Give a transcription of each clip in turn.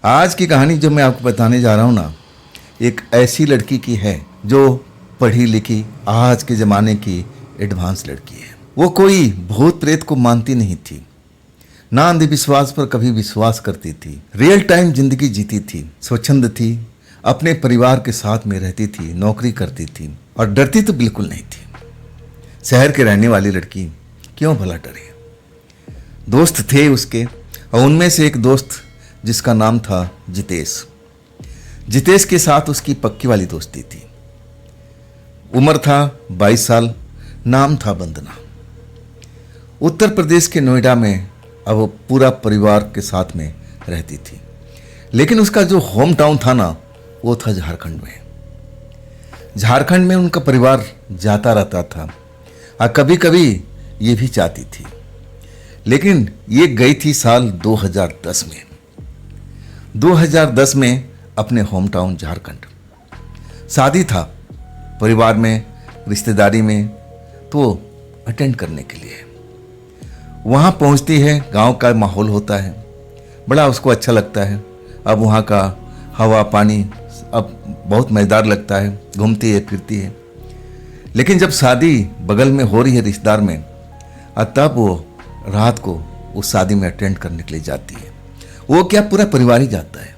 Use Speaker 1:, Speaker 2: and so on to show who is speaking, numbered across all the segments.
Speaker 1: आज की कहानी जो मैं आपको बताने जा रहा हूँ ना, एक ऐसी लड़की की है जो पढ़ी लिखी आज के ज़माने की एडवांस लड़की है। वो कोई भूत प्रेत को मानती नहीं थी, ना अंधविश्वास पर कभी विश्वास करती थी। रियल टाइम जिंदगी जीती थी, स्वच्छंद थी, अपने परिवार के साथ में रहती थी, नौकरी करती थी और डरती तो बिल्कुल नहीं थी। शहर के रहने वाली लड़की क्यों भला डरे। दोस्त थे उसके, और उनमें से एक दोस्त जिसका नाम था जितेश। जितेश के साथ उसकी पक्की वाली दोस्ती थी। उम्र था 22 साल, नाम था वंदना। उत्तर प्रदेश के नोएडा में अब वो पूरा परिवार के साथ में रहती थी, लेकिन उसका जो होम टाउन था ना, वो था झारखंड में। झारखंड में उनका परिवार जाता रहता था और कभी कभी ये भी चाहती थी, लेकिन ये गई थी साल 2010 में। 2010 में अपने होम टाउन झारखंड शादी था, परिवार में रिश्तेदारी में, तो अटेंड करने के लिए वहाँ पहुँचती है। गांव का माहौल होता है, बड़ा उसको अच्छा लगता है। अब वहाँ का हवा पानी अब बहुत मज़ेदार लगता है, घूमती है फिरती है। लेकिन जब शादी बगल में हो रही है रिश्तेदार में, और तब वो रात को उस शादी में अटेंड करने के लिए जाती है। वो क्या, पूरा परिवार ही जाता है।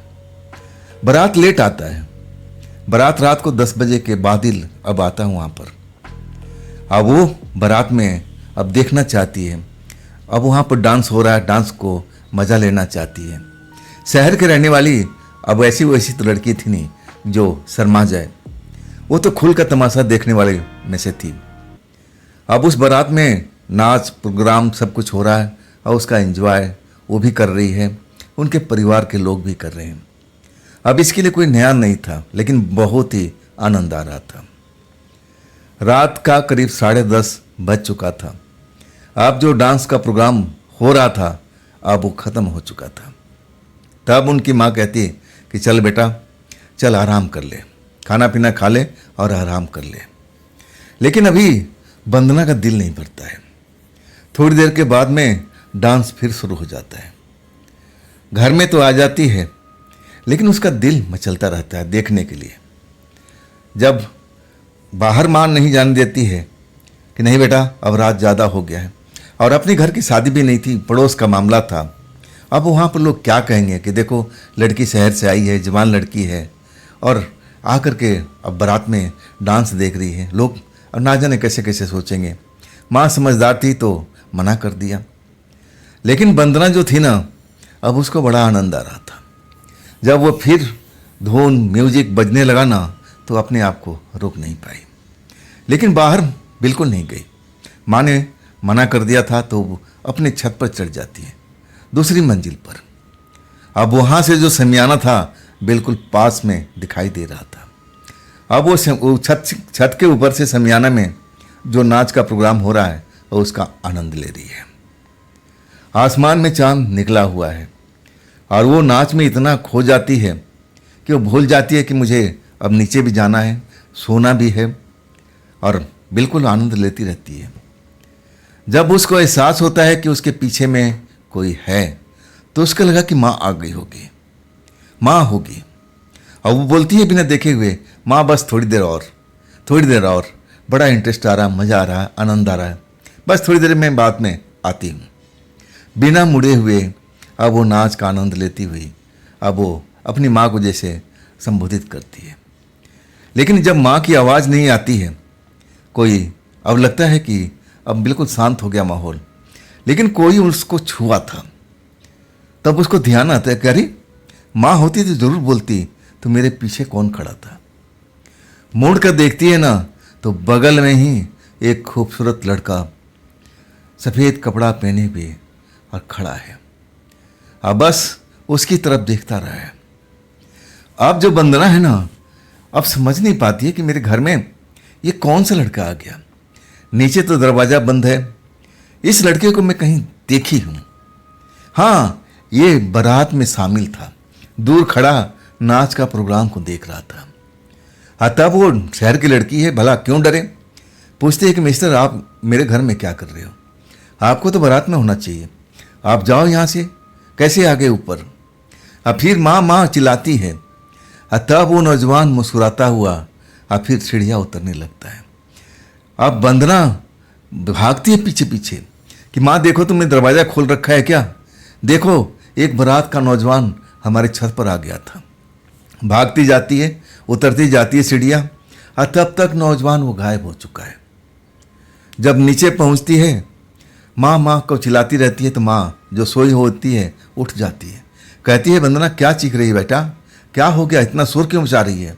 Speaker 1: बारात लेट आता है, बारात रात को 10 बजे के बाद ही अब आता है वहाँ पर। अब वो बारात में अब देखना चाहती है, अब वहाँ पर डांस हो रहा है, डांस को मज़ा लेना चाहती है। शहर के रहने वाली अब ऐसी वैसी तो लड़की थी नहीं जो शर्मा जाए, वो तो खुल का तमाशा देखने वाले में से थी। अब उस बारात में नाच प्रोग्राम सब कुछ हो रहा है और उसका एंजॉय वो भी कर रही है, उनके परिवार के लोग भी कर रहे हैं। अब इसके लिए कोई नया नहीं था, लेकिन बहुत ही आनंद आ रहा था। रात का करीब 10:30 बज चुका था। अब जो डांस का प्रोग्राम हो रहा था अब वो ख़त्म हो चुका था। तब उनकी माँ कहती कि चल बेटा, चल आराम कर ले, खाना पीना खा ले और आराम कर ले। लेकिन अभी वंदना का दिल नहीं भरता है। थोड़ी देर के बाद में डांस फिर शुरू हो जाता है। घर में तो आ जाती है, लेकिन उसका दिल मचलता रहता है देखने के लिए। जब बाहर मां नहीं जाने देती है कि नहीं बेटा अब रात ज़्यादा हो गया है, और अपने घर की शादी भी नहीं थी, पड़ोस का मामला था। अब वहाँ पर लोग क्या कहेंगे कि देखो लड़की शहर से आई है, जवान लड़की है, और आकर के अब बारात में डांस देख रही है। लोग अब ना जाने कैसे कैसे सोचेंगे। माँ समझदार थी तो मना कर दिया। लेकिन वंदना जो थी ना, अब उसको बड़ा आनंद आ रहा था। जब वो फिर धुन म्यूजिक बजने लगा ना, तो अपने आप को रोक नहीं पाई। लेकिन बाहर बिल्कुल नहीं गई। माँ ने मना कर दिया था तो वो अपने छत पर चढ़ जाती है, दूसरी मंजिल पर। अब वहाँ से जो शमियाना था बिल्कुल पास में दिखाई दे रहा था। अब वो छत के ऊपर से शमियाना में जो नाच का प्रोग्राम हो रहा है वो उसका आनंद ले रही है। आसमान में चांद निकला हुआ है और वो नाच में इतना खो जाती है कि वो भूल जाती है कि मुझे अब नीचे भी जाना है, सोना भी है, और बिल्कुल आनंद लेती रहती है। जब उसको एहसास होता है कि उसके पीछे में कोई है, तो उसको लगा कि माँ आ गई होगी, माँ होगी। और वो बोलती है बिना देखे हुए, माँ बस थोड़ी देर और, थोड़ी देर और, बड़ा इंटरेस्ट आ रहा, मज़ा आ रहा है, आनंद आ रहा है, बस थोड़ी देर में बाद में आती हूँ। बिना मुड़े हुए अब वो नाच का आनंद लेती हुई अब वो अपनी माँ को जैसे संबोधित करती है। लेकिन जब माँ की आवाज़ नहीं आती है, कोई अब लगता है कि अब बिल्कुल शांत हो गया माहौल, लेकिन कोई उसको छुआ था। तब उसको ध्यान आता है कि अरे माँ होती तो ज़रूर बोलती, तो मेरे पीछे कौन खड़ा था। मुड़ कर देखती है ना, तो बगल में ही एक खूबसूरत लड़का सफ़ेद कपड़ा पहने हुए और खड़ा है। अब बस उसकी तरफ देखता रहा है। अब जो वंदना है ना, अब समझ नहीं पाती है कि मेरे घर में ये कौन सा लड़का आ गया। नीचे तो दरवाज़ा बंद है, इस लड़के को मैं कहीं देखी हूँ। हाँ, ये बारात में शामिल था, दूर खड़ा नाच का प्रोग्राम को देख रहा था। हाँ, तब वो शहर की लड़की है, भला क्यों डरे। पूछते हैं कि मिस्टर आप मेरे घर में क्या कर रहे हो, आपको तो बारात में होना चाहिए, आप जाओ यहाँ से, कैसे आ गए ऊपर। और फिर माँ माँ चिल्लाती है। और तब वो नौजवान मुस्कुराता हुआ और फिर सीढ़ियाँ उतरने लगता है। अब वंदना भागती है पीछे पीछे कि माँ देखो, तुमने दरवाज़ा खोल रखा है क्या? देखो, एक बारात का नौजवान हमारे छत पर आ गया था। भागती जाती है, उतरती जाती है सीढ़ियाँ, और तब तक नौजवान वो गायब हो चुका है। जब नीचे पहुँचती है, माँ माँ को चिल्लाती रहती है, तो माँ जो सोई होती है उठ जाती है। कहती है, वंदना क्या चीख रही है बेटा, क्या हो गया, इतना शोर क्यों मचा रही है?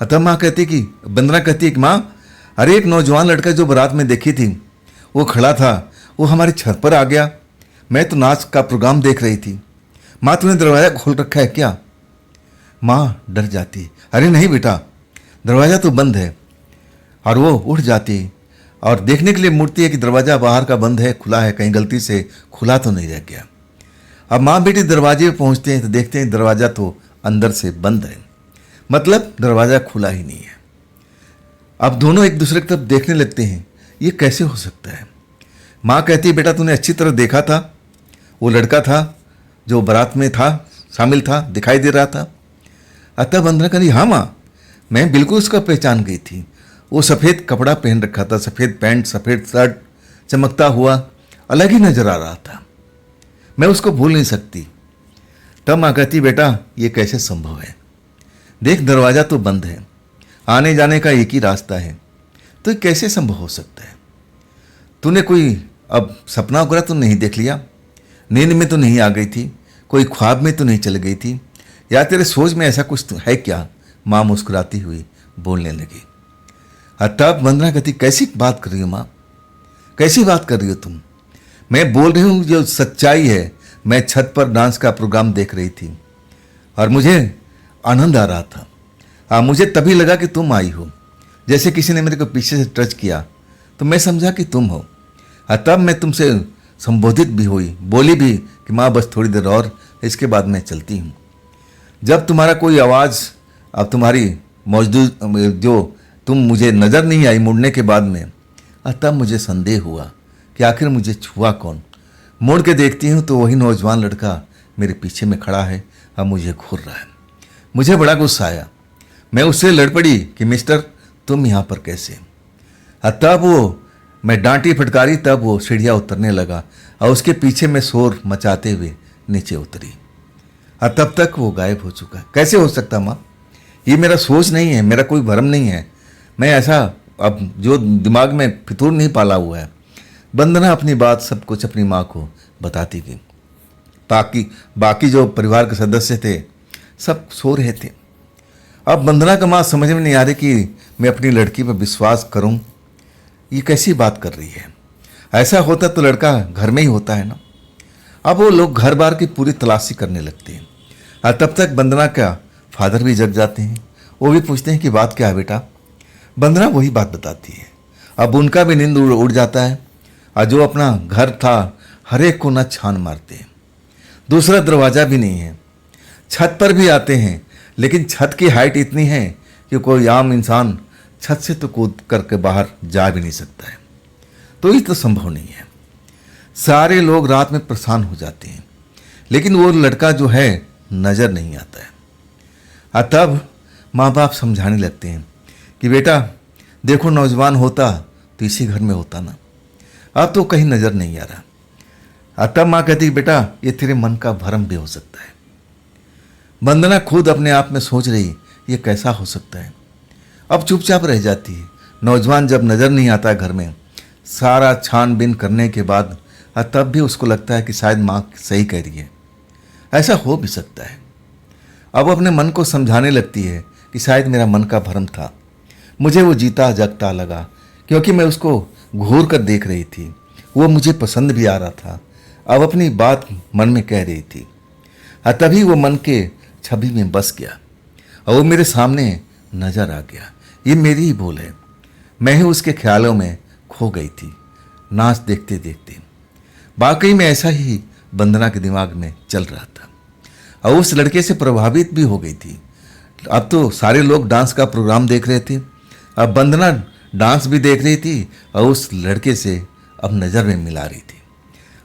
Speaker 1: तब माँ कहती है कि वंदना कहती है कि माँ, अरे एक नौजवान लड़का जो बारात में देखी थी वो खड़ा था, वो हमारी छत पर आ गया। मैं तो नाच का प्रोग्राम देख रही थी। माँ तूने दरवाज़ा खोल रखा है क्या? माँ डर जाती है, अरे नहीं बेटा, दरवाज़ा तो बंद है। और वो उठ जाती है और देखने के लिए मुड़ती है कि दरवाज़ा बाहर का बंद है, खुला है, कहीं गलती से खुला तो नहीं रह गया। अब माँ बेटी दरवाजे पे पहुँचते हैं तो देखते हैं दरवाज़ा तो अंदर से बंद है, मतलब दरवाज़ा खुला ही नहीं है। अब दोनों एक दूसरे की तरफ देखने लगते हैं, ये कैसे हो सकता है? माँ कहती है, बेटा तूने अच्छी तरह देखा था, वो लड़का था जो बारात में था, शामिल था, दिखाई दे रहा था। अतः वंदना कहती, हाँ माँ, मैं बिल्कुल उसका पहचान गई थी। वो सफ़ेद कपड़ा पहन रखा था, सफ़ेद पैंट, सफ़ेद शर्ट, चमकता हुआ अलग ही नजर आ रहा था। मैं उसको भूल नहीं सकती। तब माँ कहती, बेटा ये कैसे संभव है? देख, दरवाज़ा तो बंद है, आने जाने का एक ही रास्ता है, तो ये कैसे संभव हो सकता है? तूने कोई अब सपना वगैरह तो नहीं देख लिया? नींद में तो नहीं आ गई थी? कोई ख्वाब में तो नहीं चल गई थी? या तेरे सोच में ऐसा कुछ तो है क्या? माँ मुस्कुराती हुई बोलने लगी। तब वंदना कहती, कैसी बात कर रही हो माँ, कैसी बात कर रही हो तुम? मैं बोल रही हूँ जो सच्चाई है। मैं छत पर डांस का प्रोग्राम देख रही थी और मुझे आनंद आ रहा था। मुझे तभी लगा कि तुम आई हो, जैसे किसी ने मेरे को पीछे से टच किया, तो मैं समझा कि तुम हो। तब मैं तुमसे संबोधित भी हुई, बोली भी कि माँ बस थोड़ी देर और, इसके बाद मैं चलती हूँ। जब तुम्हारा कोई आवाज़, अब तुम्हारी मौजूद जो तुम मुझे नज़र नहीं आई मुड़ने के बाद में, तब मुझे संदेह हुआ कि आखिर मुझे छुआ कौन। मुड़ के देखती हूँ तो वही नौजवान लड़का मेरे पीछे में खड़ा है और मुझे घूर रहा है। मुझे बड़ा गुस्सा आया। मैं उससे लड़ पड़ी कि मिस्टर तुम यहाँ पर कैसे? तब वो मैं डांटी फटकारी, तब वो सीढ़ियाँ उतरने लगा और उसके पीछे में शोर मचाते हुए नीचे उतरी। तब तक वो गायब हो चुका है। कैसे हो सकता माँ? ये मेरा सोच नहीं है, मेरा कोई भरम नहीं है। मैं ऐसा अब जो दिमाग में फितूर नहीं पाला हुआ है। वंदना अपनी बात सब कुछ अपनी माँ को बताती गई। बाकी जो परिवार के सदस्य थे सब सो रहे थे। अब वंदना का माँ समझ में नहीं आ रही कि मैं अपनी लड़की पर विश्वास करूं, ये कैसी बात कर रही है? ऐसा होता तो लड़का घर में ही होता है ना। अब वो लोग घर बार की पूरी तलाशी करने लगते हैं और तब तक वंदना का फादर भी जग जाते हैं। वो भी पूछते हैं कि बात क्या है बेटा? वंदना वही बात बताती है। अब उनका भी नींद उड़ जाता है और जो अपना घर था हर एक कोना छान मारते हैं। दूसरा दरवाज़ा भी नहीं है। छत पर भी आते हैं, लेकिन छत की हाइट इतनी है कि कोई आम इंसान छत से तो कूद करके बाहर जा भी नहीं सकता है। तो ये तो संभव नहीं है। सारे लोग रात में परेशान हो जाते हैं, लेकिन वो लड़का जो है नज़र नहीं आता है। और तब माँ बाप समझाने लगते हैं कि बेटा देखो, नौजवान होता तो इसी घर में होता ना, अब तो कहीं नज़र नहीं आ रहा। और तब माँ कहती बेटा ये तेरे मन का भ्रम भी हो सकता है। वंदना खुद अपने आप में सोच रही ये कैसा हो सकता है। अब चुपचाप रह जाती है। नौजवान जब नज़र नहीं आता घर में, सारा छानबीन करने के बाद, तब भी उसको लगता है कि शायद माँ सही कह रही है, ऐसा हो भी सकता है। अब अपने मन को समझाने लगती है कि शायद मेरा मन का भ्रम था, मुझे वो जीता जगता लगा, क्योंकि मैं उसको घूर कर देख रही थी, वो मुझे पसंद भी आ रहा था। अब अपनी बात मन में कह रही थी, तभी वो मन के छवि में बस गया और वो मेरे सामने नजर आ गया। ये मेरी ही भूल है, मैं ही उसके ख्यालों में खो गई थी नाच देखते देखते। वाकई में ऐसा ही वंदना के दिमाग में चल रहा था और उस लड़के से प्रभावित भी हो गई थी। अब तो सारे लोग डांस का प्रोग्राम देख रहे थे, अब वंदना डांस भी देख रही थी और उस लड़के से अब नज़र में मिला रही थी।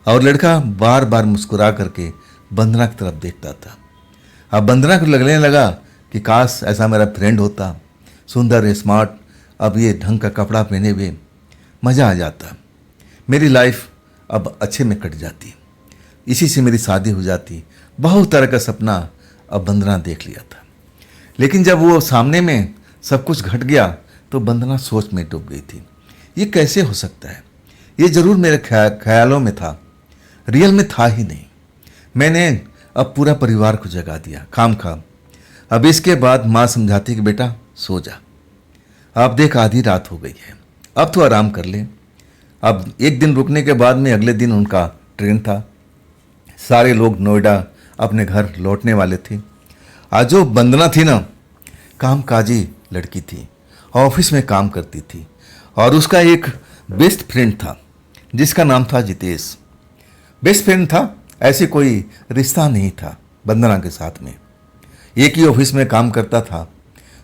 Speaker 1: और लड़का बार बार मुस्कुरा करके वंदना की तरफ देखता था। अब वंदना को लगने लगा कि काश ऐसा मेरा फ्रेंड होता, सुंदर स्मार्ट, अब ये ढंग का कपड़ा पहने हुए, मज़ा आ जाता, मेरी लाइफ अब अच्छे में कट जाती, इसी से मेरी शादी हो जाती। बहुत तरह का सपना अब वंदना देख लिया था। लेकिन जब वो सामने में सब कुछ घट गया तो वंदना सोच में डूब गई थी। ये कैसे हो सकता है? ये जरूर मेरे ख्यालों में था, रियल में था ही नहीं। मैंने अब पूरा परिवार को जगा दिया खाम खा। अब इसके बाद माँ समझाती कि बेटा सो जा, अब देख आधी रात हो गई है, अब तो आराम कर ले। अब एक दिन रुकने के बाद में अगले दिन उनका ट्रेन था। सारे लोग नोएडा अपने घर लौटने वाले थे। आज जो वंदना थी ना, कामकाजी लड़की थी, ऑफिस में काम करती थी और उसका एक बेस्ट फ्रेंड था जिसका नाम था जितेश। बेस्ट फ्रेंड था, ऐसे कोई रिश्ता नहीं था वंदना के साथ में। एक ही ऑफिस में काम करता था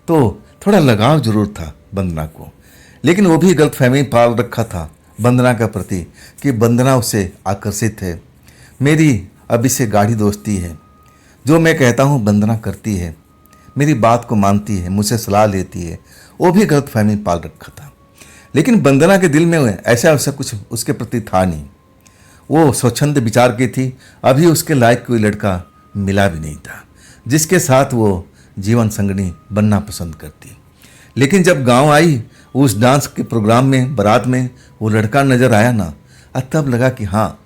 Speaker 1: तो थोड़ा लगाव जरूर था वंदना को, लेकिन वो भी गलतफहमी पाल रखा था वंदना के प्रति कि वंदना उससे आकर्षित है। मेरी अब इससे गाढ़ी दोस्ती है, जो मैं कहता हूँ वंदना करती है, मेरी बात को मानती है, मुझसे सलाह लेती है। वो भी गलतफहमी पाल रखा था। लेकिन वंदना के दिल में ऐसा कुछ उसके प्रति था नहीं। वो स्वच्छंद विचार की थी, अभी उसके लायक कोई लड़का मिला भी नहीं था जिसके साथ वो जीवन संगनी बनना पसंद करती। लेकिन जब गांव आई, उस डांस के प्रोग्राम में बारात में वो लड़का नजर आया ना, तब लगा कि हाँ,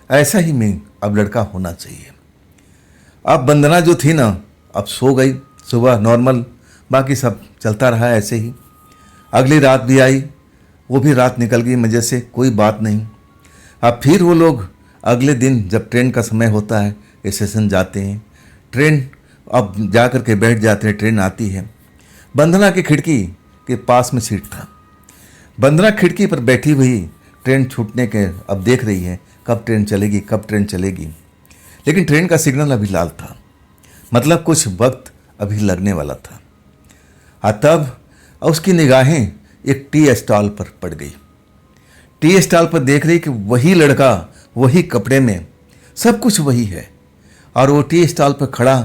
Speaker 1: ऐसा ही मैं अब लड़का होना चाहिए। अब वंदना जो थी ना, अब सो गई। सुबह नॉर्मल, बाकी सब चलता रहा ऐसे ही। अगली रात भी आई, वो भी रात निकल गई मज़े से, कोई बात नहीं। अब फिर वो लोग अगले दिन जब ट्रेन का समय होता है स्टेशन जाते हैं, ट्रेन अब जा कर के बैठ जाते हैं, ट्रेन आती है। वंदना की खिड़की के पास में सीट था। वंदना खिड़की पर बैठी हुई ट्रेन छूटने के अब देख रही है कब ट्रेन चलेगी, कब ट्रेन चलेगी। लेकिन ट्रेन का सिग्नल अभी लाल था, मतलब कुछ वक्त अभी लगने वाला था। तब उसकी निगाहें एक टी स्टॉल पर पड़ गई। टी स्टॉल पर देख रही कि वही लड़का वही कपड़े में, सब कुछ वही है, और वो टी स्टॉल पर खड़ा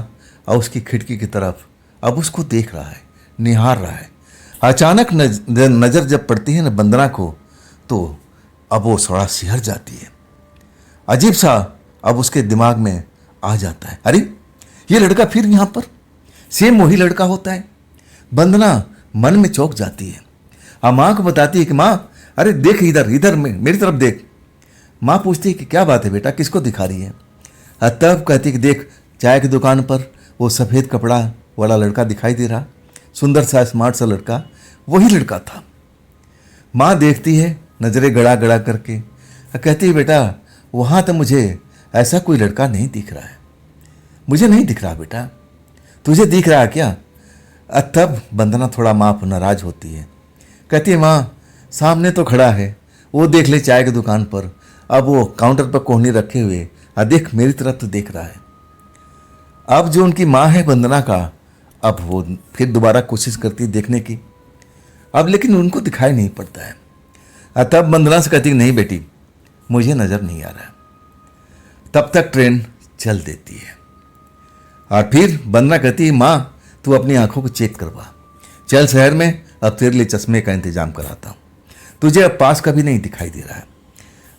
Speaker 1: और उसकी खिड़की की तरफ अब उसको देख रहा है, निहार रहा है। अचानक नज़र जब पड़ती है ना वंदना को, तो अब वो थोड़ा सिहर जाती है। अजीब सा अब उसके दिमाग में आ जाता है, अरे ये लड़का फिर यहाँ पर, सेम वही लड़का होता है। वंदना मन में चौंक जाती है। अब माँ को बताती है कि माँ, अरे देख इधर इधर मेरी तरफ देख। माँ पूछती है कि क्या बात है बेटा, किसको दिखा रही है? तब कहती है कि देख, चाय की दुकान पर वो सफ़ेद कपड़ा वाला लड़का दिखाई दे रहा, सुंदर सा स्मार्ट सा लड़का, वही लड़का था। माँ देखती है नज़रें गड़ा गड़ा करके, कहती है बेटा वहाँ तो मुझे ऐसा कोई लड़का नहीं दिख रहा है, मुझे नहीं दिख रहा बेटा, तुझे दिख रहा है क्या? तब वंदना थोड़ा माँ पर नाराज होती है, कहती है माँ सामने तो खड़ा है, वो देख ले चाय की दुकान पर, अब वो काउंटर पर कोहनी रखे हुए, देख मेरी तरफ तो देख रहा है। अब जो उनकी माँ है वंदना का, अब वो फिर दोबारा कोशिश करती है देखने की, अब लेकिन उनको दिखाई नहीं पड़ता है। तब वंदना से कहती नहीं बेटी, मुझे नज़र नहीं आ रहा। तब तक ट्रेन चल देती है और फिर वंदना कहती है माँ तू अपनी आंखों को चेक करवा, चल शहर में, अब तेरे लिए चश्मे का इंतजाम कराता हूँ, तुझे अब पास कभी नहीं दिखाई दे रहा है।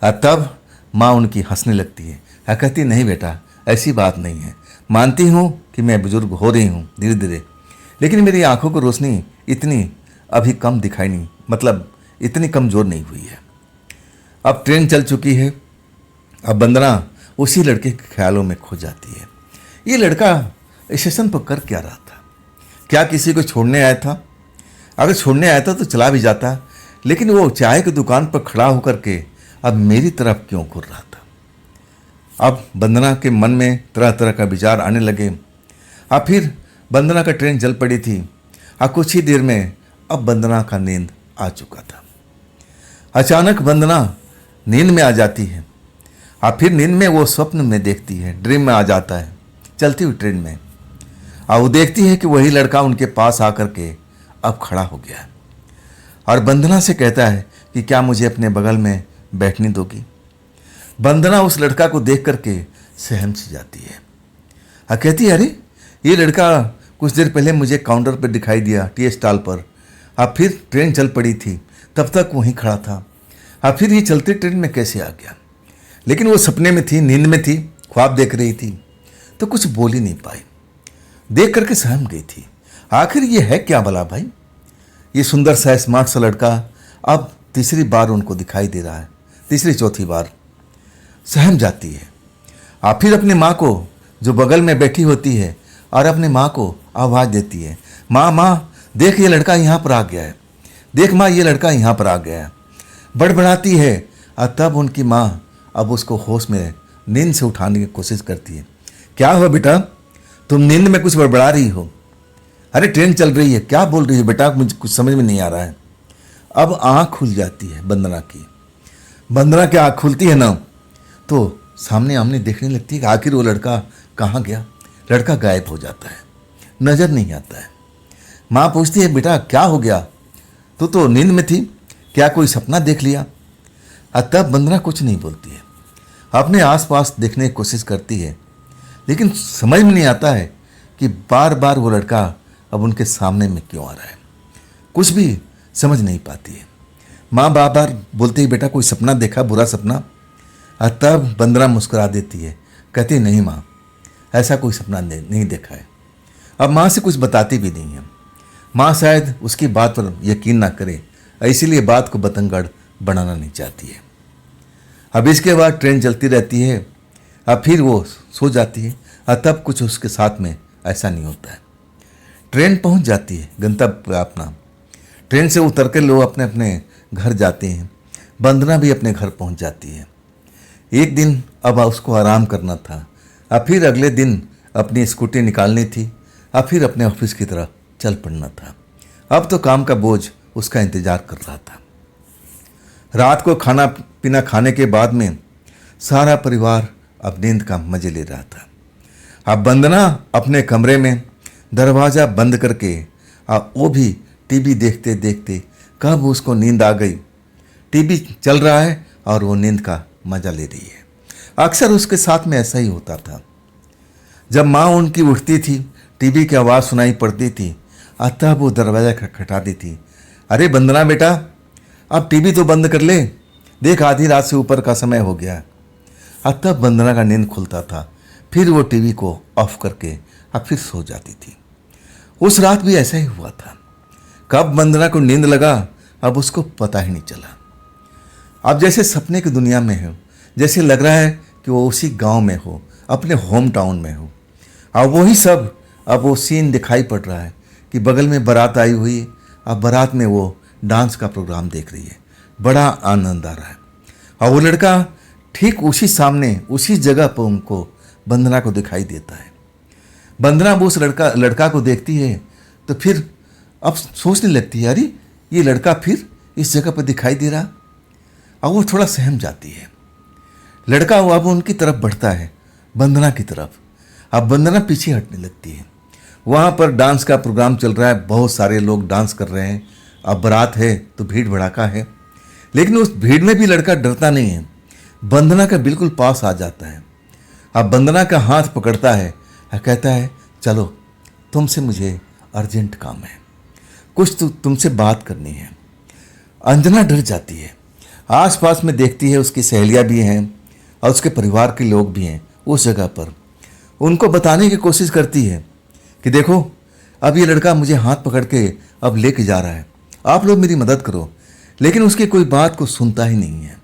Speaker 1: तब माँ उनकी हंसने लगती है, कहती नहीं बेटा ऐसी बात नहीं है, मानती हूँ कि मैं बुजुर्ग हो रही हूँ धीरे धीरे, लेकिन मेरी आंखों को रोशनी इतनी अभी कम दिखाई नहीं, मतलब इतनी कमज़ोर नहीं हुई है। अब ट्रेन चल चुकी है। अब वंदना उसी लड़के के ख्यालों में खो जाती है। ये लड़का स्टेशन पर कर क्या रहा था? क्या किसी को छोड़ने आया था? अगर छोड़ने आया था तो चला भी जाता, लेकिन वो चाय की दुकान पर खड़ा होकर के अब मेरी तरफ क्यों घूर रहा था? अब वंदना के मन में तरह तरह का विचार आने लगे। अब फिर वंदना का ट्रेन चल पड़ी थी। कुछ ही देर में अब वंदना का नींद आ चुका था। अचानक वंदना नींद में आ जाती है। फिर नींद में वो स्वप्न में देखती है, ड्रीम में आ जाता है चलती हुई ट्रेन में। वो देखती है कि वही लड़का उनके पास आकर के अब खड़ा हो गया और वंदना से कहता है कि क्या मुझे अपने बगल में बैठने दोगी? वंदना उस लड़का को देख करके सहम सी जाती है। कहती है अरे ये लड़का कुछ देर पहले मुझे काउंटर पर दिखाई दिया टी स्टॉल पर। अब फिर ट्रेन चल पड़ी थी, तब तक वहीं खड़ा था। अब फिर ये चलती ट्रेन में कैसे आ गया? लेकिन वो सपने में थी, नींद में थी, ख्वाब देख रही थी, तो कुछ बोल ही नहीं पाई। देख करके सहम गई थी। आखिर ये है क्या भला भाई? ये सुंदर सा स्मार्ट सा लड़का अब तीसरी बार उनको दिखाई दे रहा है, तीसरी चौथी बार। सहम जाती है। आप फिर अपनी माँ को, जो बगल में बैठी होती है, और अपनी माँ को आवाज़ देती है, माँ माँ देख ये लड़का यहाँ पर आ गया है, देख माँ ये लड़का यहाँ पर आ गया है। बड़बड़ाती है। और तब उनकी माँ अब उसको होश में, नींद से उठाने की कोशिश करती है। क्या हुआ बेटा, तुम नींद में कुछ बड़बड़ा रही हो? अरे ट्रेन चल रही है, क्या बोल रही है बेटा, मुझे कुछ समझ में नहीं आ रहा है। अब आँख खुल जाती है वंदना की। वंदना की आँख खुलती है ना, तो सामने आमने देखने लगती है कि आखिर वो लड़का कहाँ गया। लड़का गायब हो जाता है, नज़र नहीं आता है। माँ पूछती है, बेटा क्या हो गया, तू तो नींद में थी, क्या कोई सपना देख लिया? तब वंदना कुछ नहीं बोलती है, अपने आसपास देखने की कोशिश करती है, लेकिन समझ में नहीं आता है कि बार बार वो लड़का अब उनके सामने में क्यों आ रहा है। कुछ भी समझ नहीं पाती है। माँ बार बार बोलती है, बेटा कोई सपना देखा, बुरा सपना? तब वंदना मुस्कुरा देती है, कहती नहीं माँ, ऐसा कोई सपना नहीं देखा है। अब माँ से कुछ बताती भी नहीं है। माँ शायद उसकी बात पर यकीन ना करे, इसीलिए बात को बतंगड़ बनाना नहीं चाहती है। अब इसके बाद ट्रेन चलती रहती है। अब फिर वो सो जाती है, और तब कुछ उसके साथ में ऐसा नहीं होता है। ट्रेन पहुंच जाती है गंतव्य पर अपना। ट्रेन से उतर के लोग अपने अपने घर जाते हैं। वंदना भी अपने घर पहुंच जाती है। एक दिन अब उसको आराम करना था। अब फिर अगले दिन अपनी स्कूटी निकालनी थी। अब फिर अपने ऑफिस की तरफ चल पड़ना था। अब तो काम का बोझ उसका इंतजार कर रहा था। रात को खाना पीना खाने के बाद में सारा परिवार अब नींद का मजे ले रहा था। अब वंदना अपने कमरे में दरवाज़ा बंद करके, अब वो भी टीवी देखते देखते कब उसको नींद आ गई। टीवी चल रहा है और वो नींद का मजा ले रही है। अक्सर उसके साथ में ऐसा ही होता था। जब माँ उनकी उठती थी, टीवी की आवाज़ सुनाई पड़ती थी, तब वो दरवाज़ा खटखटाती थी। अरे वंदना बेटा, अब टीवी तो बंद कर ले, देख आधी रात से ऊपर का समय हो गया। तब वंदना का नींद खुलता था। फिर वो टीवी को ऑफ करके अब फिर सो जाती थी। उस रात भी ऐसा ही हुआ था। कब वंदना को नींद लगा अब उसको पता ही नहीं चला। अब जैसे सपने की दुनिया में हो, जैसे लग रहा है कि वो उसी गांव में हो, अपने होम टाउन में हो। अब वही सब, अब वो सीन दिखाई पड़ रहा है कि बगल में बारात आई हुई है। अब बारात में वो डांस का प्रोग्राम देख रही है, बड़ा आनंद आ रहा है। और वो लड़का ठीक उसी सामने, उसी जगह पर उनको, वंदना को दिखाई देता है। वंदना वो उस लड़का को देखती है तो फिर अब सोचने लगती है, अरे ये लड़का फिर इस जगह पर दिखाई दे रहा। अब वो थोड़ा सहम जाती है। लड़का वो अब उनकी तरफ बढ़ता है, वंदना की तरफ। अब वंदना पीछे हटने लगती है। वहाँ पर डांस का प्रोग्राम चल रहा है, बहुत सारे लोग डांस कर रहे हैं। अब बारात है तो भीड़ भड़ाका है, लेकिन उस भीड़ में भी लड़का डरता नहीं है, वंदना का बिल्कुल पास आ जाता है। अब वंदना का हाथ पकड़ता है और कहता है, चलो तुमसे मुझे अर्जेंट काम है, कुछ तो तुमसे बात करनी है। अंजना डर जाती है। आसपास में देखती है उसकी सहेलियां भी हैं और उसके परिवार के लोग भी हैं उस जगह पर। उनको बताने की कोशिश करती है कि देखो अब ये लड़का मुझे हाथ पकड़ के अब लेके जा रहा है, आप लोग मेरी मदद करो। लेकिन उसकी कोई बात को सुनता ही नहीं है।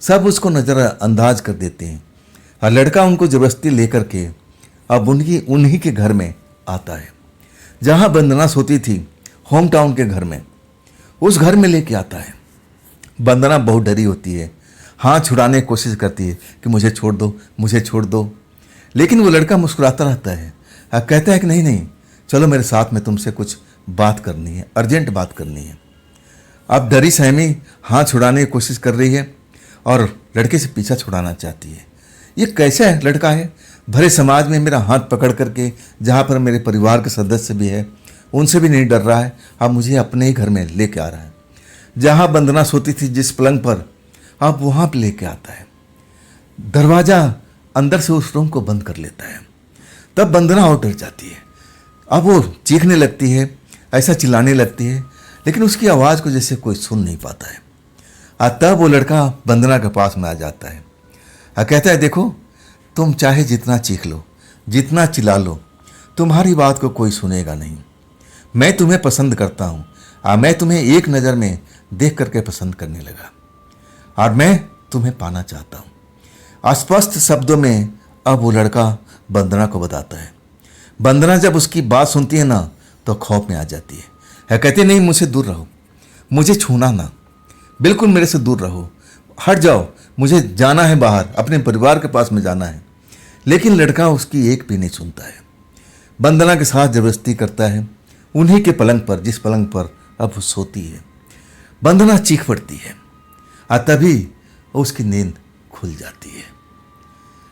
Speaker 1: सब उसको नज़रअंदाज कर देते हैं। और लड़का उनको ज़बरदस्ती लेकर के अब उन्हीं के घर में आता है, जहाँ वंदना सोती थी, होम टाउन के घर में। उस घर में लेके आता है। वंदना बहुत डरी होती है, हाथ छुड़ाने की कोशिश करती है कि मुझे छोड़ दो, मुझे छोड़ दो। लेकिन वो लड़का मुस्कुराता रहता है और कहता है कि नहीं नहीं, चलो मेरे साथ में, तुमसे कुछ बात करनी है, अर्जेंट बात करनी है। अब डरी सहमी हाथ छुड़ाने की कोशिश कर रही है और लड़के से पीछा छुड़ाना चाहती है। ये कैसा है लड़का है, भरे समाज में मेरा हाथ पकड़ करके, जहाँ पर मेरे परिवार के सदस्य भी है उनसे भी नहीं डर रहा है, अब मुझे अपने ही घर में लेके आ रहा है। जहाँ वंदना सोती थी जिस पलंग पर, अब वहाँ पर लेके आता है। दरवाज़ा अंदर से उस रूम को बंद कर लेता है। तब वंदना और डर जाती है। अब वो चीखने लगती है, ऐसा चिल्लाने लगती है, लेकिन उसकी आवाज़ को जैसे कोई सुन नहीं पाता है। तब वो लड़का वंदना के पास में आ जाता है और कहता है, देखो तुम चाहे जितना चीख लो, जितना चिल्ला लो, तुम्हारी बात को कोई सुनेगा नहीं। मैं तुम्हें पसंद करता हूँ और मैं तुम्हें एक नज़र में देख करके पसंद करने लगा और मैं तुम्हें पाना चाहता हूँ। अस्पष्ट शब्दों में अब वो लड़का वंदना को बताता है। वंदना जब उसकी बात सुनती है ना तो खौफ में आ जाती है। कहती नहीं, मुझसे दूर रहो, मुझे छूना ना, बिल्कुल मेरे से दूर रहो, हट जाओ, मुझे जाना है बाहर, अपने परिवार के पास में जाना है। लेकिन लड़का उसकी एक भी नहीं सुनता है। वंदना के साथ जबरदस्ती करता है, उन्हीं के पलंग पर, जिस पलंग पर अब वो सोती है। वंदना चीख पड़ती है और तभी उसकी नींद खुल जाती है।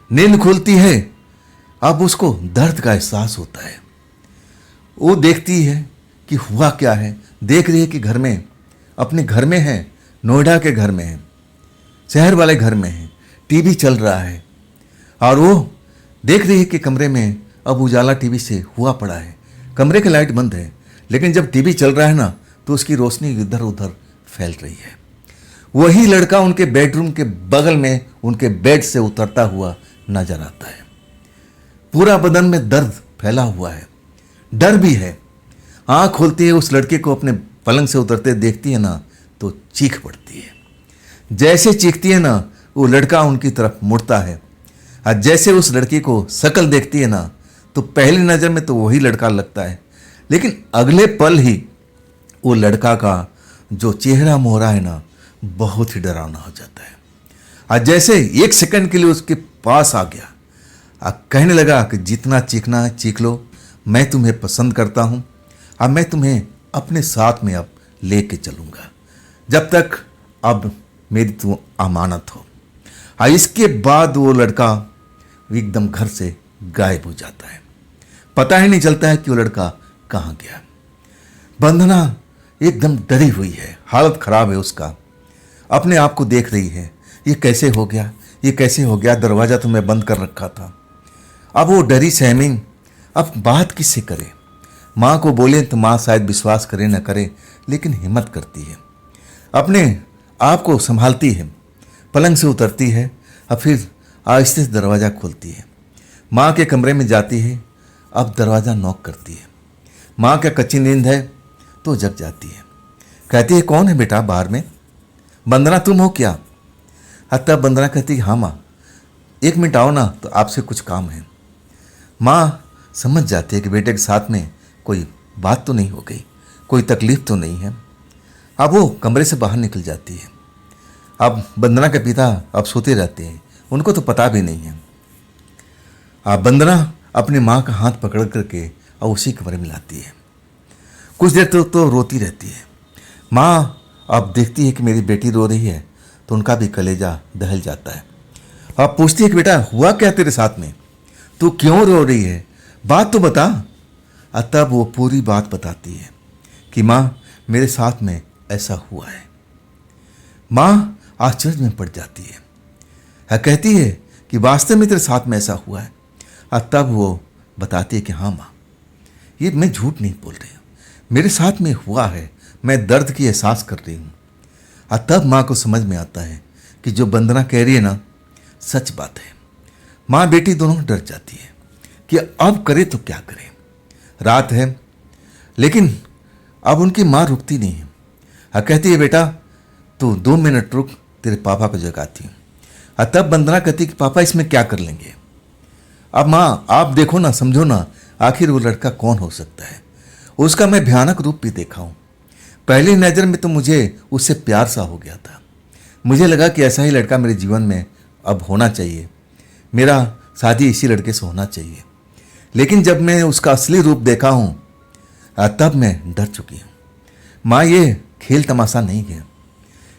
Speaker 1: नींद खुलती है, अब उसको दर्द का एहसास होता है। वो देखती है कि हुआ क्या है, देख रही है कि घर में, अपने घर में है, नोएडा के घर में है, शहर वाले घर में है, टीवी चल रहा है और वो देख रही है कि कमरे में अब उजाला टीवी से हुआ पड़ा है। कमरे की लाइट बंद है, लेकिन जब टीवी चल रहा है ना तो उसकी रोशनी इधर उधर फैल रही है। वही लड़का उनके बेडरूम के बगल में उनके बेड से उतरता हुआ नजर आता है। पूरा बदन में दर्द फैला हुआ है, डर भी है। आँख खोलती है, उस लड़के को अपने पलंग से उतरते देखती है ना तो चीख पड़ती है। जैसे चीखती है ना वो लड़का उनकी तरफ मुड़ता है और जैसे उस लड़की को शक्ल देखती है ना तो पहली नज़र में तो वही लड़का लगता है, लेकिन अगले पल ही वो लड़का का जो चेहरा मोहरा है ना बहुत ही डरावना हो जाता है। और जैसे एक सेकंड के लिए उसके पास आ गया और कहने लगा कि जितना चीखना है चीख लो, मैं तुम्हें पसंद करता हूँ और मैं तुम्हें अपने साथ में अब लेके चलूँगा, जब तक अब मेरी तुम अमानत हो। और इसके बाद वो लड़का एकदम घर से गायब हो जाता है। पता ही नहीं चलता है कि वो लड़का कहाँ गया। वंदना एकदम डरी हुई है, हालत खराब है उसका, अपने आप को देख रही है, ये कैसे हो गया, ये कैसे हो गया, दरवाज़ा तो मैं बंद कर रखा था। अब वो डरी सहमी, अब बात किससे करे। माँ को बोले तो माँ शायद विश्वास करे न करे, लेकिन हिम्मत करती है, अपने आप को संभालती है, पलंग से उतरती है और फिर आहिस्ते से दरवाज़ा खोलती है। माँ के कमरे में जाती है, अब दरवाज़ा नॉक करती है। माँ क्या कच्ची नींद है तो जग जाती है। कहती है, कौन है बेटा बाहर में? वंदना तुम हो क्या? तब वंदना कहती है, हाँ माँ, एक मिनट आओ ना, तो आपसे कुछ काम है। माँ समझ जाती है कि बेटे के साथ में कोई बात तो नहीं हो गई, कोई तकलीफ तो नहीं है। अब वो कमरे से बाहर निकल जाती है। अब वंदना के पिता अब सोते रहते हैं, उनको तो पता भी नहीं है। अब वंदना अपनी माँ का हाथ पकड़ करके और उसी कमरे में लाती है। कुछ देर तो रोती रहती है। माँ अब देखती है कि मेरी बेटी रो रही है तो उनका भी कलेजा दहल जाता है। अब पूछती है कि बेटा हुआ क्या तेरे साथ में, तू क्यों रो रही है, बात तो बता। तब वो पूरी बात बताती है कि माँ मेरे साथ में ऐसा हुआ है। माँ आश्चर्य में पड़ जाती है, कहती है कि वास्तव में तेरे साथ में ऐसा हुआ है। तब वो बताती है कि हाँ माँ, ये मैं झूठ नहीं बोल रही हूँ, मेरे साथ में हुआ है, मैं दर्द की एहसास कर रही हूँ। तब माँ को समझ में आता है कि जो वंदना कह रही है ना सच बात है। माँ बेटी दोनों डर जाती है कि अब करे तो क्या करे। रात है लेकिन अब उनकी माँ रुकती नहीं है। कहती है, बेटा तू 2 मिनट रुक, तेरे पापा को जगाती हूँ। तब वंदना कहती कि पापा इसमें क्या कर लेंगे। अब माँ आप देखो ना, समझो ना, आखिर वो लड़का कौन हो सकता है। उसका मैं भयानक रूप भी देखा हूँ। पहली नज़र में तो मुझे उससे प्यार सा हो गया था। मुझे लगा कि ऐसा ही लड़का मेरे जीवन में अब होना चाहिए, मेरा शादी इसी लड़के से होना चाहिए। लेकिन जब मैं उसका असली रूप देखा हूँ तब मैं डर चुकी हूँ। माँ ये खेल तमाशा नहीं है,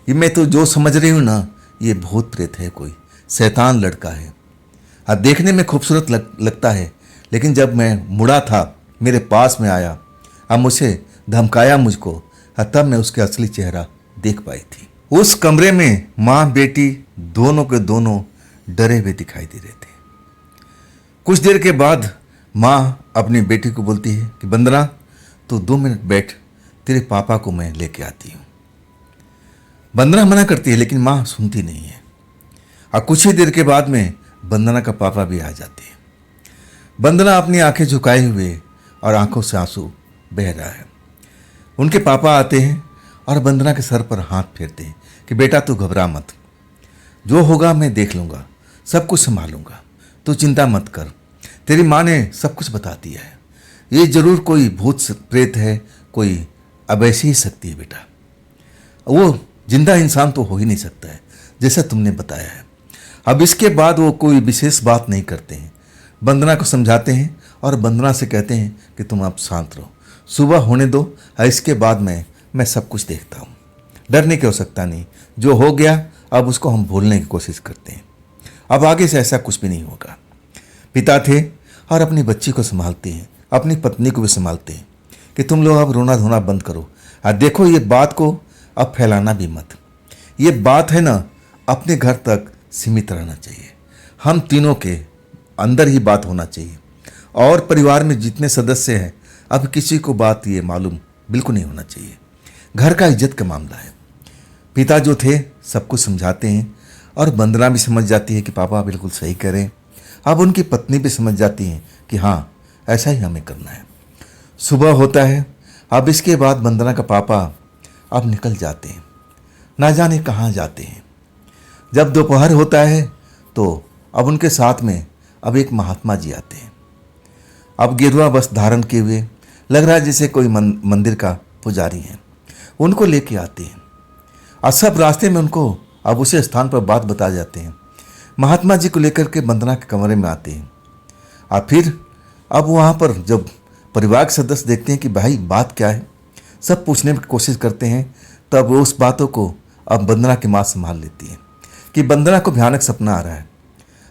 Speaker 1: ये मैं तो जो समझ रही हूँ ना ये भूत प्रेत है, कोई शैतान लड़का है। देखने में खूबसूरत लगता है, लेकिन जब मैं मुड़ा था मेरे पास में आया, अब मुझे धमकाया मुझको, तब मैं उसका असली चेहरा देख पाई थी। उस कमरे में माँ बेटी दोनों के दोनों डरे हुए दिखाई दे रहे थे। कुछ देर के बाद माँ अपनी बेटी को बोलती है कि वंदना तू 2 मिनट बैठ, तेरे पापा को मैं लेके आती हूँ। वंदना मना करती है लेकिन माँ सुनती नहीं है। और कुछ ही देर के बाद में वंदना का पापा भी आ जाते हैं। वंदना अपनी आंखें झुकाए हुए और आंखों से आंसू बह रहा है। उनके पापा आते हैं और वंदना के सर पर हाथ फेरते हैं कि बेटा तू घबरा मत, जो होगा मैं देख लूँगा, सब कुछ संभालूंगा, तू चिंता मत कर। तेरी माँ ने सब कुछ बता दिया है। ये जरूर कोई भूत प्रेत है, कोई अब ऐसी ही शक्ति है बेटा। वो जिंदा इंसान तो हो ही नहीं सकता है जैसा तुमने बताया है। अब इसके बाद वो कोई विशेष बात नहीं करते हैं। वंदना को समझाते हैं और वंदना से कहते हैं कि तुम आप शांत रहो, सुबह होने दो, इसके बाद मैं सब कुछ देखता हूँ। डरने की आवश्यकता नहीं, जो हो गया अब उसको हम भूलने की कोशिश करते हैं। अब आगे से ऐसा कुछ भी नहीं होगा। पिता थे और अपनी बच्ची को संभालते हैं, अपनी पत्नी को भी संभालते हैं कि तुम लोग अब रोना धोना बंद करो। और देखो ये बात को अब फैलाना भी मत। ये बात है ना, अपने घर तक सीमित रहना चाहिए। हम तीनों के अंदर ही बात होना चाहिए और परिवार में जितने सदस्य हैं अब किसी को बात ये मालूम बिल्कुल नहीं होना चाहिए। घर का इज्जत का मामला है। पिता जो थे सब कुछ समझाते हैं और वंदना भी समझ जाती है कि पापा बिल्कुल सही करें। अब उनकी पत्नी भी समझ जाती है कि हाँ ऐसा ही हमें करना है। सुबह होता है। अब इसके बाद वंदना का पापा अब निकल जाते हैं, ना जाने कहाँ जाते हैं। जब दोपहर होता है तो अब उनके साथ में अब एक महात्मा जी आते हैं। अब गेरुआ वस्त्र धारण किए हुए, लग रहा है जैसे कोई मंदिर का पुजारी है। उनको लेके आते हैं और सब रास्ते में उनको अब उसी स्थान पर बात बता जाते हैं। महात्मा जी को लेकर के वंदना के कमरे में आते हैं और फिर अब वहाँ पर जब परिवार के सदस्य देखते हैं कि भाई बात क्या है, सब पूछने की कोशिश करते हैं। तब उस बातों को अब वंदना की माँ संभाल लेती है कि वंदना को भयानक सपना आ रहा है।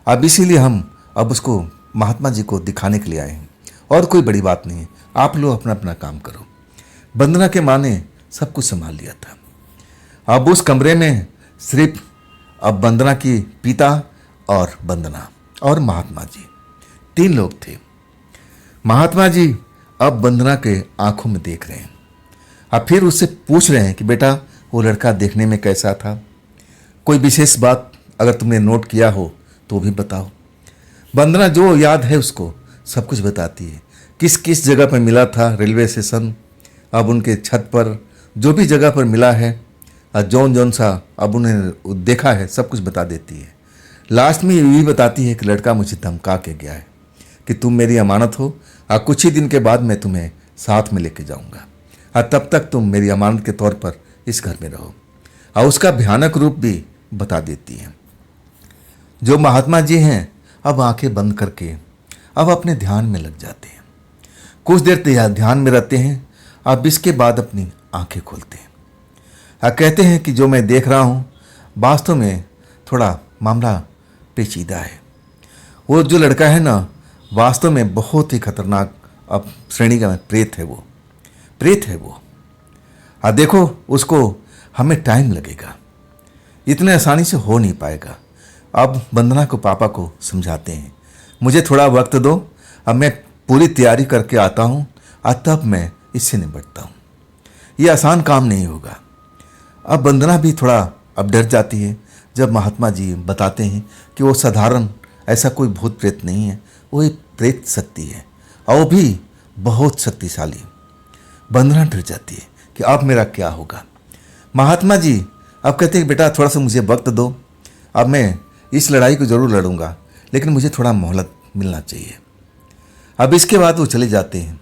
Speaker 1: अब इसीलिए हम अब उसको महात्मा जी को दिखाने के लिए आए हैं और कोई बड़ी बात नहीं है, आप लोग अपना अपना काम करो। वंदना के माँ ने सब कुछ संभाल लिया था। अब उस कमरे में सिर्फ अब वंदना की पिता और वंदना और महात्मा जी 3 लोग थे। महात्मा जी अब वंदना के आंखों में देख रहे हैं। अब फिर उससे पूछ रहे हैं कि बेटा वो लड़का देखने में कैसा था, कोई विशेष बात अगर तुमने नोट किया हो तो भी बताओ। वंदना जो याद है उसको सब कुछ बताती है, किस किस जगह पर मिला था, रेलवे स्टेशन, अब उनके छत पर जो भी जगह पर मिला है, जौन जौन सा अब उन्हें देखा है सब कुछ बता देती है। लास्ट में ये भी बताती है कि लड़का मुझे धमका के गया है कि तुम मेरी अमानत हो और कुछ ही दिन के बाद मैं तुम्हें साथ में लेके जाऊंगा और तब तक तुम मेरी अमानत के तौर पर इस घर में रहो। और उसका भयानक रूप भी बता देती है। जो महात्मा जी हैं अब आंखें बंद करके अब अपने ध्यान में लग जाते हैं। कुछ देर ध्यान में रहते हैं। अब इसके बाद अपनी आंखें खोलते हैं और कहते हैं कि जो मैं देख रहा हूँ वास्तव में थोड़ा मामला पेचीदा है। वो जो लड़का है ना वास्तव में बहुत ही खतरनाक अब श्रेणी का प्रेत है, वो प्रेत है वो। देखो उसको हमें टाइम लगेगा, इतने आसानी से हो नहीं पाएगा। अब वंदना को पापा को समझाते हैं, मुझे थोड़ा वक्त दो, अब मैं पूरी तैयारी करके आता हूँ और तब मैं इससे निपटता हूँ। ये आसान काम नहीं होगा। अब वंदना भी थोड़ा अब डर जाती है जब महात्मा जी बताते हैं कि वो साधारण ऐसा कोई भूत प्रेत नहीं है, वो एक प्रेत शक्ति है और वो भी बहुत शक्तिशाली। वंदना डर जाती है कि अब मेरा क्या होगा। महात्मा जी अब कहते हैं बेटा थोड़ा सा मुझे वक्त दो, अब मैं इस लड़ाई को ज़रूर लड़ूंगा लेकिन मुझे थोड़ा मोहलत मिलना चाहिए। अब इसके बाद वो चले जाते हैं।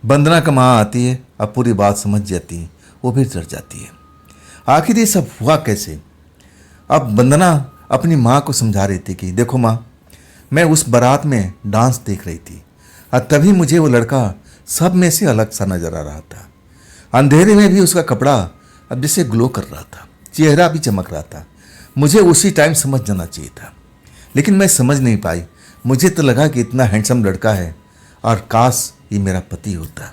Speaker 1: वंदना का माँ आती है, अब पूरी बात समझ जाती है, वो भी डर जाती है। आखिर ये सब हुआ कैसे। अब वंदना अपनी माँ को समझा रही थी कि देखो माँ, मैं उस बारात में डांस देख रही थी और तभी मुझे वो लड़का सब में से अलग सा नजर आ रहा था। अंधेरे में भी उसका कपड़ा अब जैसे ग्लो कर रहा था, चेहरा भी चमक रहा था। मुझे उसी टाइम समझ जाना चाहिए था लेकिन मैं समझ नहीं पाई। मुझे तो लगा कि इतना हैंडसम लड़का है और काश ये मेरा पति होता।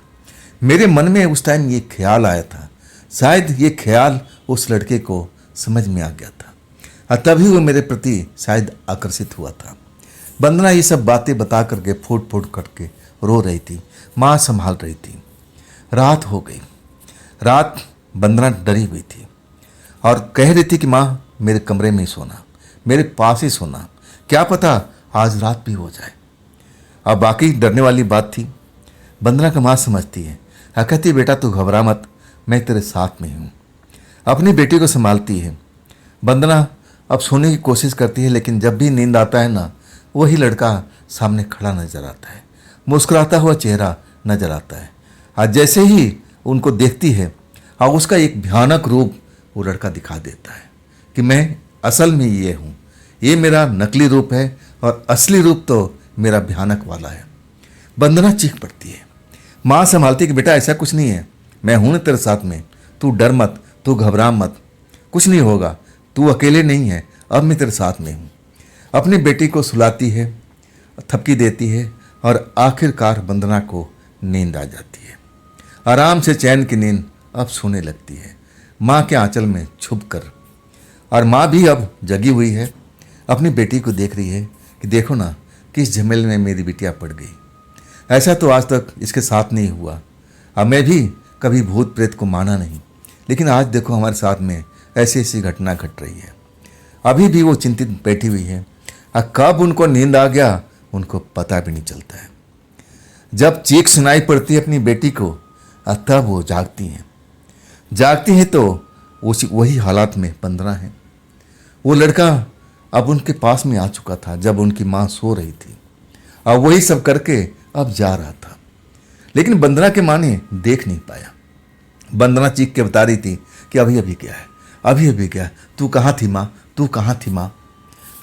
Speaker 1: मेरे मन में उस टाइम ये ख्याल आया था, शायद ये ख्याल उस लड़के को समझ में आ गया था और तभी वो मेरे प्रति शायद आकर्षित हुआ था। वंदना ये सब बातें बता करके फूट फूट करके रो रही थी, माँ संभाल रही थी। रात हो गई। रात वंदना डरी हुई थी और कह रही थी कि माँ मेरे कमरे में ही सोना, मेरे पास ही सोना, क्या पता आज रात भी हो जाए। अब बाकी डरने वाली बात थी। वंदना का माँ समझती है, कहती बेटा तू घबरा मत, मैं तेरे साथ में हूँ। अपनी बेटी को संभालती है। वंदना अब सोने की कोशिश करती है, लेकिन जब भी नींद आता है ना, वही लड़का सामने खड़ा नजर आता है, मुस्कुराता हुआ चेहरा नजर आता है। आज जैसे ही उनको देखती है और उसका एक भयानक रूप वो लड़का दिखा देता है कि मैं असल में ये हूँ, ये मेरा नकली रूप है और असली रूप तो मेरा भयानक वाला है। वंदना चीख पड़ती है। माँ संभालती है कि बेटा ऐसा कुछ नहीं है, मैं हूँ ना तेरे साथ में, तू डर मत, तू घबरा मत, कुछ नहीं होगा, तू अकेले नहीं है, अब मैं तेरे साथ में हूँ। अपनी बेटी को सुलाती है, थपकी देती है और आखिरकार वंदना को नींद आ जाती है। आराम से चैन की नींद अब सोने लगती है माँ के आंचल में छुप कर। और माँ भी अब जगी हुई है, अपनी बेटी को देख रही है कि देखो ना किस झमेले में मेरी बिटिया पड़ गई। ऐसा तो आज तक इसके साथ नहीं हुआ। अब मैं भी कभी भूत प्रेत को माना नहीं, लेकिन आज देखो हमारे साथ में ऐसी ऐसी घटना घट रही है। अभी भी वो चिंतित बैठी हुई है और कब उनको नींद आ गया उनको पता भी नहीं चलता है। जब चीख सुनाई पड़ती है अपनी बेटी को, तब वो जागती हैं तो वही हालात में वंदना है। वो लड़का अब उनके पास में आ चुका था जब उनकी माँ सो रही थी और वही सब करके अब जा रहा था, लेकिन वंदना के माँ ने देख नहीं पाया। वंदना चीख के बता रही थी कि अभी अभी क्या है, अभी अभी क्या है, तू कहाँ थी माँ, तू कहाँ थी माँ।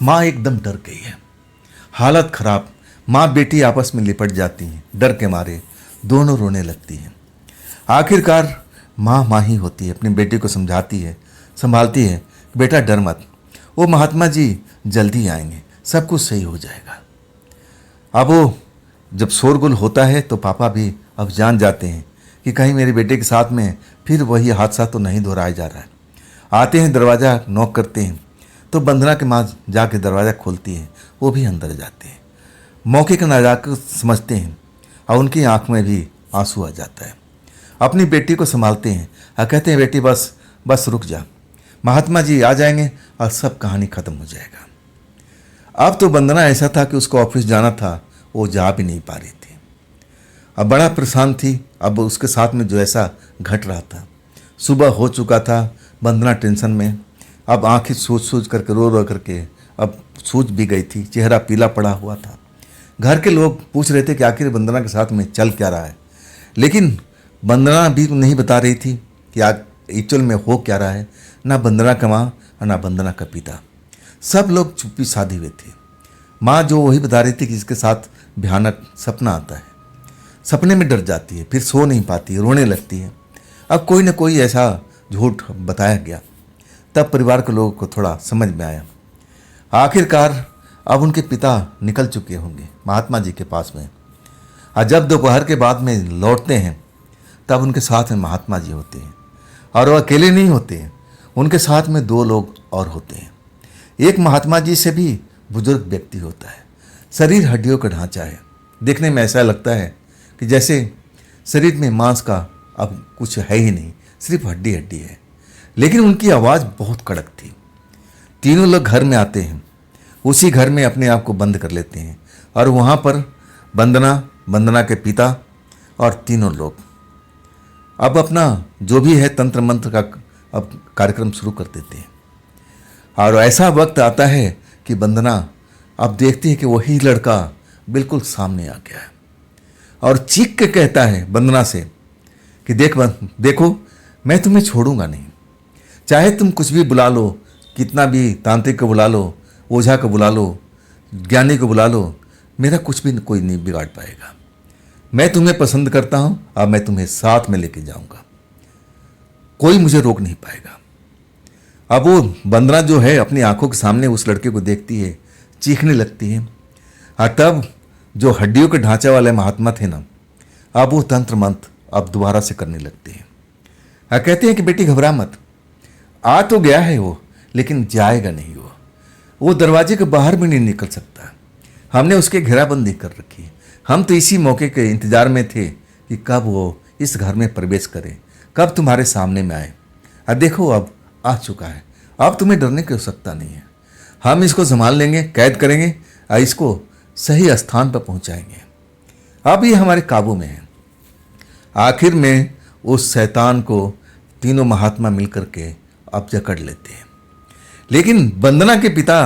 Speaker 1: माँ एकदम डर गई है, हालत खराब। माँ बेटी आपस में लिपट जाती हैं, डर के मारे दोनों रोने लगती हैं। आखिरकार माँ ही होती है, अपनी बेटी को समझाती है, संभालती है, बेटा डर मत, वो महात्मा जी जल्दी आएंगे, सब कुछ सही हो जाएगा। अब वो जब शोरगुल होता है तो पापा भी अब जान जाते हैं कि कहीं मेरे बेटे के साथ में फिर वही हादसा तो नहीं दोहराया जा रहा है। आते हैं, दरवाज़ा नॉक करते हैं तो वंदना के माँ जाके दरवाज़ा खोलती है, वो भी अंदर जाते हैं। मौके का नजाकत समझते हैं और उनकी आंख में भी आंसू आ जाता है। अपनी बेटी को संभालते हैं और कहते हैं बेटी बस रुक जा, महात्मा जी आ जाएंगे और सब कहानी खत्म हो जाएगा। अब तो वंदना ऐसा था कि उसको ऑफिस जाना था, वो जा भी नहीं पा रही थी। अब बड़ा परेशान थी। अब उसके साथ में जो ऐसा घट रहा था, सुबह हो चुका था, वंदना टेंशन में, अब आंखें सूज करके रो करके अब सूज भी गई थी, चेहरा पीला पड़ा हुआ था। घर के लोग पूछ रहे थे कि आखिर वंदना के साथ में चल क्या रहा है, लेकिन वंदना भी नहीं बता रही थी कि एक्चुअल में हो क्या रहा है। ना वंदना का माँ और ना वंदना का पिता, सब लोग चुप्पी साधे हुए थे। माँ जो वही बता रही थी कि इसके साथ भयानक सपना आता है, सपने में डर जाती है, फिर सो नहीं पाती, रोने लगती है। अब कोई ना कोई ऐसा झूठ बताया गया, तब परिवार के लोगों को थोड़ा समझ में आया। आखिरकार अब उनके पिता निकल चुके होंगे महात्मा जी के पास में, और जब दोपहर के बाद में लौटते हैं तब उनके साथ में महात्मा जी होते हैं। और वो अकेले नहीं होते हैं, उनके साथ में 2 लोग और होते हैं। एक महात्मा जी से भी बुजुर्ग व्यक्ति होता है, शरीर हड्डियों का ढांचा है, देखने में ऐसा लगता है कि जैसे शरीर में मांस का अब कुछ है ही नहीं, सिर्फ हड्डी हड्डी है। लेकिन उनकी आवाज़ बहुत कड़क थी। तीनों लोग घर में आते हैं, उसी घर में अपने आप को बंद कर लेते हैं और वहाँ पर वंदना के पिता और तीनों लोग अब अपना जो भी है तंत्र मंत्र का अब कार्यक्रम शुरू कर देते हैं। और ऐसा वक्त आता है कि वंदना अब देखती है कि वही लड़का बिल्कुल सामने आ गया है और चीख के कहता है वंदना से कि देखो मैं तुम्हें छोड़ूंगा नहीं, चाहे तुम कुछ भी बुला लो, कितना भी तांत्रिक को बुला लो, ओझा को बुला लो, ज्ञानी को बुला लो, मेरा कुछ भी कोई नहीं बिगाड़ पाएगा। मैं तुम्हें पसंद करता हूं, अब मैं तुम्हें साथ में लेके जाऊंगा, कोई मुझे रोक नहीं पाएगा। अब वो वंदना जो है अपनी आंखों के सामने उस लड़के को देखती है, चीखने लगती है। और तब जो हड्डियों के ढांचे वाले महात्मा थे ना, अब वो तंत्र मंत्र अब दोबारा से करने लगते हैं और कहते हैं कि बेटी घबरा मत, आ तो गया है वो, लेकिन जाएगा नहीं। वो दरवाजे के बाहर भी नहीं निकल सकता, हमने उसके घेराबंदी कर रखी है, हम तो इसी मौके के इंतज़ार में थे कि कब वो इस घर में प्रवेश करे, कब तुम्हारे सामने में आए। और देखो अब आ चुका है, अब तुम्हें डरने की आवश्यकता नहीं है। हम इसको संभाल लेंगे, कैद करेंगे और इसको सही स्थान पर पहुंचाएंगे। अब ये हमारे काबू में है। आखिर में उस शैतान को तीनों महात्मा मिलकर के अब जकड़ लेते हैं। लेकिन वंदना के पिता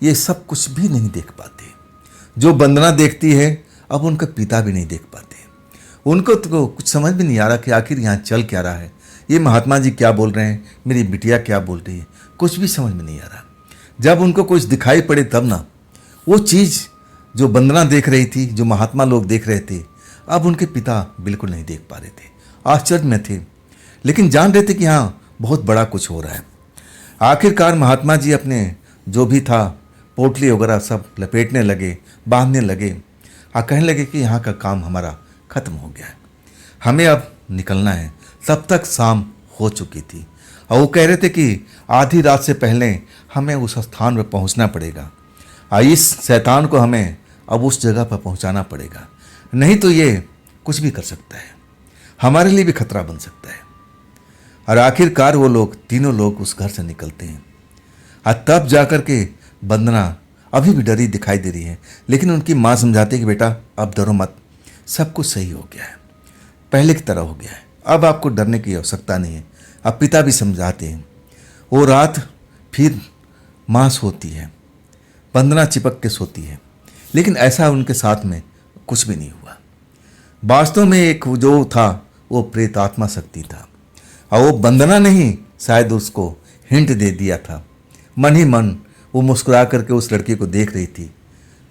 Speaker 1: ये सब कुछ भी नहीं देख पाते। जो वंदना देखती है अब उनका पिता भी नहीं देख पाते। उनको तो कुछ समझ भी नहीं आ रहा कि आखिर यहाँ चल क्या रहा है, ये महात्मा जी क्या बोल रहे हैं, मेरी बिटिया क्या बोल रही है, कुछ भी समझ में नहीं आ रहा। जब उनको कुछ दिखाई पड़े तब ना वो चीज़ जो वंदना देख रही थी, जो महात्मा लोग देख रहे थे, अब उनके पिता बिल्कुल नहीं देख पा रहे थे। आश्चर्य में थे, लेकिन जान रहे थे कि हाँ बहुत बड़ा कुछ हो रहा है। आखिरकार महात्मा जी अपने जो भी था पोटली वगैरह सब लपेटने लगे, बांधने लगे और कहने लगे कि यहाँ का काम हमारा खत्म हो गया है, हमें अब निकलना है। तब तक शाम हो चुकी थी और वो कह रहे थे कि आधी रात से पहले हमें उस स्थान पर पहुँचना पड़ेगा और इस शैतान को हमें अब उस जगह पर पहुँचाना पड़ेगा, नहीं तो ये कुछ भी कर सकता है, हमारे लिए भी खतरा बन सकता है। और आखिरकार वो लोग तीनों लोग उस घर से निकलते हैं और तब जाकर के वंदना अभी भी डरी दिखाई दे रही है, लेकिन उनकी माँ समझाती है कि बेटा अब डरो मत, सब कुछ सही हो गया है, पहले की तरह हो गया है, अब आपको डरने की आवश्यकता नहीं है। अब पिता भी समझाते हैं। वो रात फिर माँ सोती है, वंदना चिपक के सोती है, लेकिन ऐसा उनके साथ में कुछ भी नहीं हुआ। वास्तव में एक जो था वो प्रेतात्मा शक्ति था और वो वंदना नहीं शायद उसको हिंट दे दिया था। मन ही मन वो मुस्कुरा करके उस लड़की को देख रही थी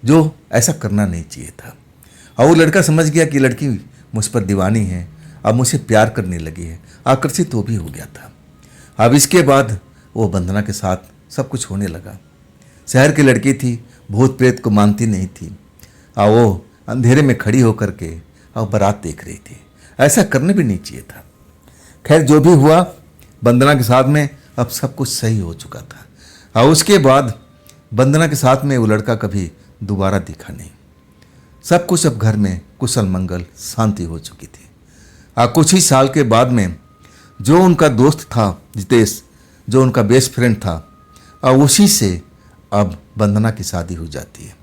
Speaker 1: जो ऐसा करना नहीं चाहिए था। और वो लड़का समझ गया कि लड़की मुझ पर दीवानी है, अब मुझसे प्यार करने लगी है, आकर्षित वो भी हो गया था। अब इसके बाद वो वंदना के साथ सब कुछ होने लगा। शहर की लड़की थी, भूत प्रेत को मानती नहीं थी और वो अंधेरे में खड़ी होकर के और बारात देख रही थी। ऐसा करने भी नहीं चाहिए था। खैर जो भी हुआ, वंदना के साथ में अब सब कुछ सही हो चुका था और उसके बाद वंदना के साथ में वो लड़का कभी दोबारा दिखा नहीं। सब कुछ अब घर में कुशल मंगल शांति हो चुकी थी। और कुछ ही साल के बाद में जो उनका दोस्त था जितेश, जो उनका बेस्ट फ्रेंड था, और उसी से अब वंदना की शादी हो जाती है।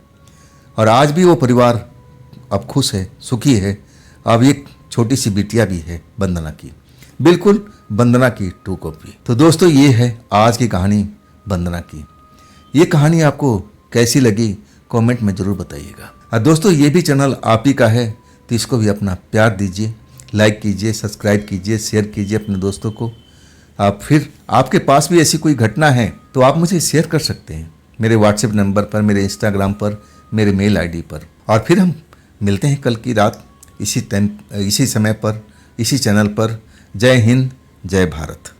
Speaker 1: और आज भी वो परिवार अब खुश है, सुखी है। अब एक छोटी सी बिटिया भी है वंदना की, बिल्कुल वंदना की टू कॉपी। तो दोस्तों ये है आज की कहानी वंदना की। ये कहानी आपको कैसी लगी कमेंट में ज़रूर बताइएगा। और दोस्तों ये भी चैनल आप ही का है तो इसको भी अपना प्यार दीजिए, लाइक कीजिए, सब्सक्राइब कीजिए, शेयर कीजिए अपने दोस्तों को। आप फिर आपके पास भी ऐसी कोई घटना है तो आप मुझे शेयर कर सकते हैं मेरे व्हाट्सएप नंबर पर, मेरे इंस्टाग्राम पर, मेरे मेल आईडी पर। और फिर हम मिलते हैं कल की रात इसी टाइम, इसी समय पर, इसी चैनल पर। जय हिंद, जय भारत।